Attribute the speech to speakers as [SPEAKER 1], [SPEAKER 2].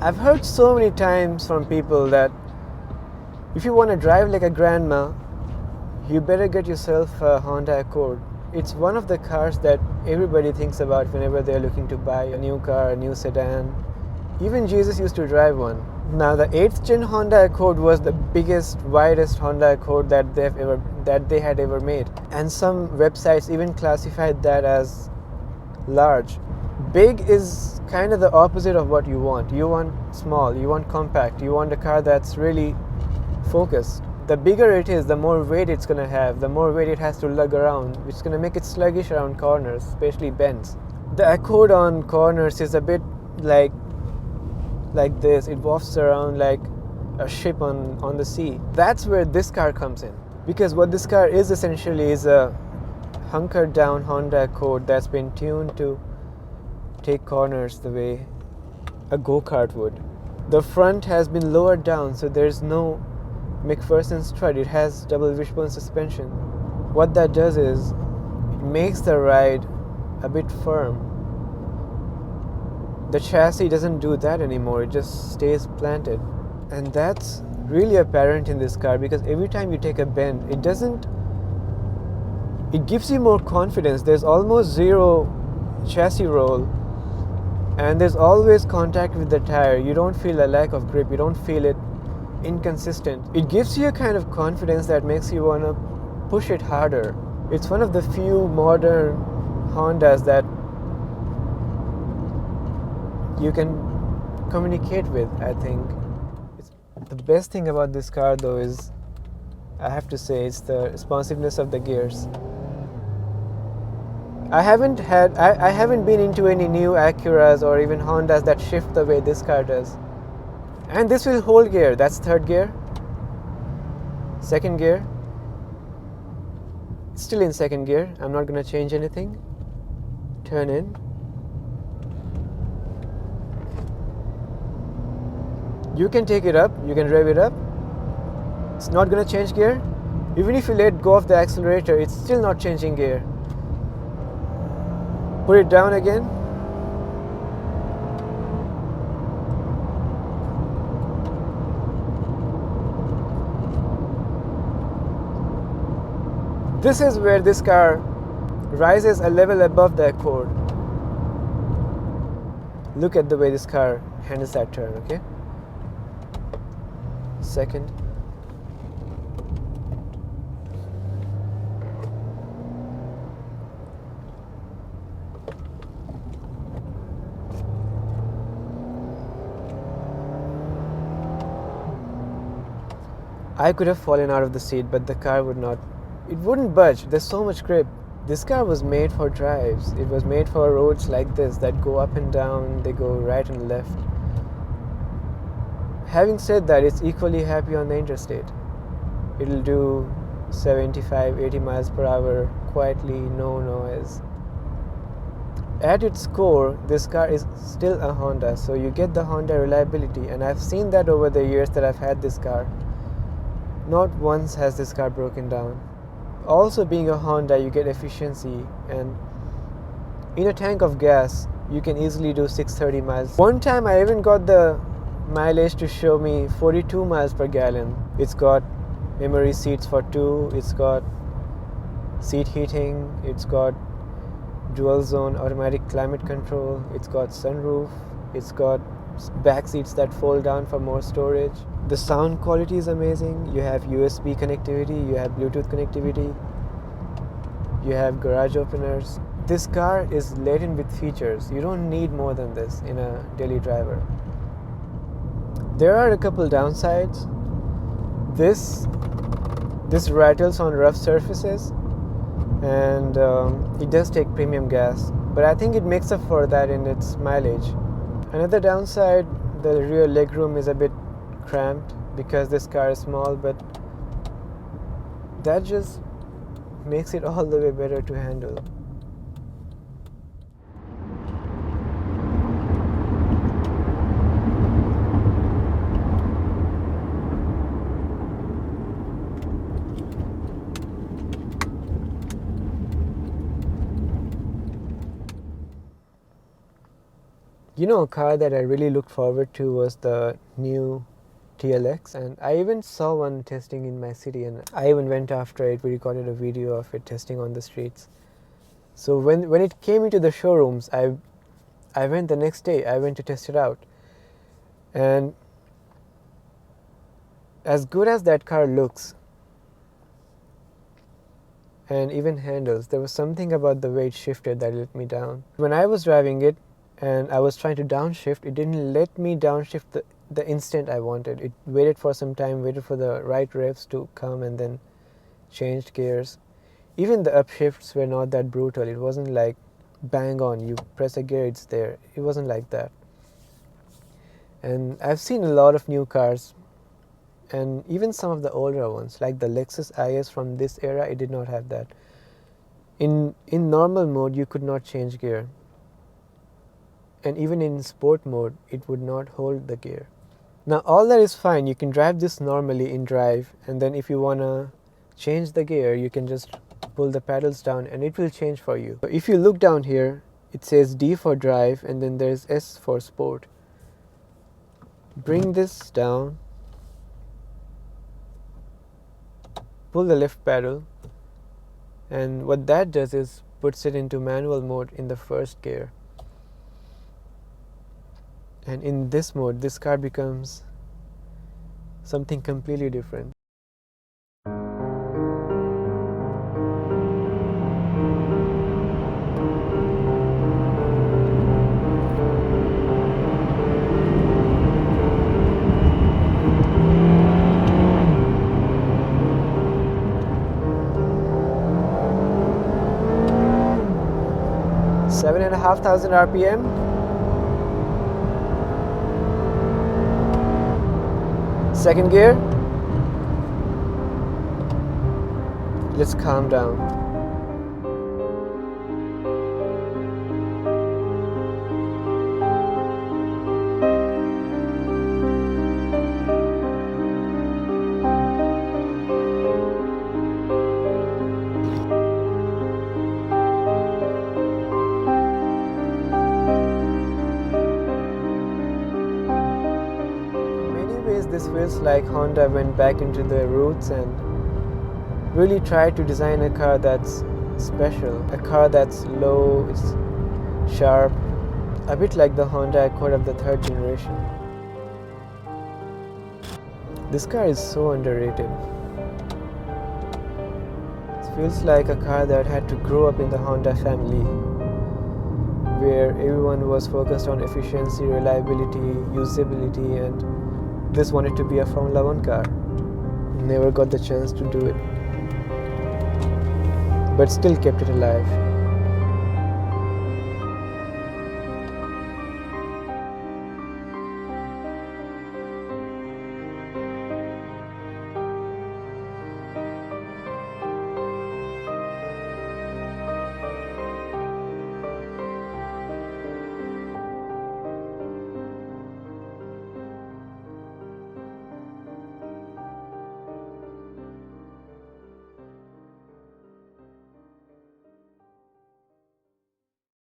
[SPEAKER 1] I've heard so many times from people that if you want to drive like a grandma, you better get yourself a Honda Accord. It's one of the cars that everybody thinks about whenever they're looking to buy a new car, a new sedan. Even Jesus used to drive one. Now the 8th gen Honda Accord was the biggest, widest Honda Accord that they had ever made. And some websites even classified that as large. Big is kind of the opposite of what you want. You want small, you want compact, you want a car that's really focused. The bigger it is, the more weight it's going to have, the more weight it has to lug around, which is going to make it sluggish around corners, especially bends. The Accord on corners is a bit like this. It wafts around like a ship on the sea. That's where this car comes in. Because what this car is essentially is a hunkered down Honda Accord that's been tuned to take corners the way a go-kart would. The front has been lowered down, so there's no McPherson strut. It has double wishbone suspension. What that does is it makes the ride a bit firm. The chassis doesn't do that anymore, it just stays planted. And that's really apparent in this car because every time you take a bend, it gives you more confidence. There's almost zero chassis roll, and there's always contact with the tire. You don't feel a lack of grip, you don't feel it inconsistent. It gives you a kind of confidence that makes you want to push it harder. It's one of the few modern Hondas that you can communicate with, I think. The best thing about this car though is, I have to say, it's the responsiveness of the gears. I haven't been into any new Acuras or even Hondas that shift the way this car does. And this will hold gear. That's third gear. Second gear. Still in second gear. I'm not going to change anything. Turn in. You can take it up, you can rev it up. It's not going to change gear. Even if you let go of the accelerator, it's still not changing gear. Put it down again. This is where this car rises a level above the Accord. Look at the way this car handles that turn, okay? Second. I could have fallen out of the seat, but the car would not. It wouldn't budge. There's so much grip. This car was made for drives. It was made for roads like this that go up and down, they go right and left. Having said that, it's equally happy on the interstate. It'll do 75, 80 miles per hour quietly, no noise. At its core, this car is still a Honda, so you get the Honda reliability, and I've seen that over the years that I've had this car. Not once has this car broken down. Also, being a Honda, you get efficiency, and in a tank of gas, you can easily do 630 miles. One time I even got the mileage to show me 42 miles per gallon. It's got memory seats for two, it's got seat heating, it's got dual zone automatic climate control, it's got sunroof, it's got back seats that fold down for more storage. The sound quality is amazing. You have USB connectivity, you have Bluetooth connectivity, you have garage openers. This car is laden with features. You don't need more than this in a daily driver. There are a couple downsides. This rattles on rough surfaces, and it does take premium gas, but I think it makes up for that in its mileage. Another downside, the rear legroom is a bit cramped because this car is small, but that just makes it all the way better to handle. You know, a car that I really looked forward to was the new TLX, and I even saw one testing in my city, and I even went after it. We recorded a video of it testing on the streets. So when it came into the showrooms, I went the next day. I went to test it out, and as good as that car looks and even handles, there was something about the way it shifted that let me down. When I was driving it and I was trying to downshift, it didn't let me downshift the instant I wanted. It waited for some time, waited for the right revs to come, and then changed gears. Even the upshifts were not that brutal. It wasn't like bang on, you press a gear, it's there. It wasn't like that. And I've seen a lot of new cars, and even some of the older ones, like the Lexus IS from this era, it did not have that. In normal mode, you could not change gear. And even in sport mode, it would not hold the gear. Now all that is fine. You can drive this normally in drive, and then if you want to change the gear, you can just pull the pedals down and it will change for you. If you look down here, it says D for drive and then there's S for sport. Bring this down, pull the left pedal, and what that does is puts it into manual mode in the first gear. And in this mode, this car becomes something completely different. Seven and a half thousand RPM. Second gear. Let's calm down. This feels like Honda went back into their roots and really tried to design a car that's special, a car that's low, it's sharp, a bit like the Honda Accord of the third generation. This car is so underrated. It feels like a car that had to grow up in the Honda family, where everyone was focused on efficiency, reliability, usability, and this wanted to be a Formula 1 car. Never got the chance to do it, but still kept it alive.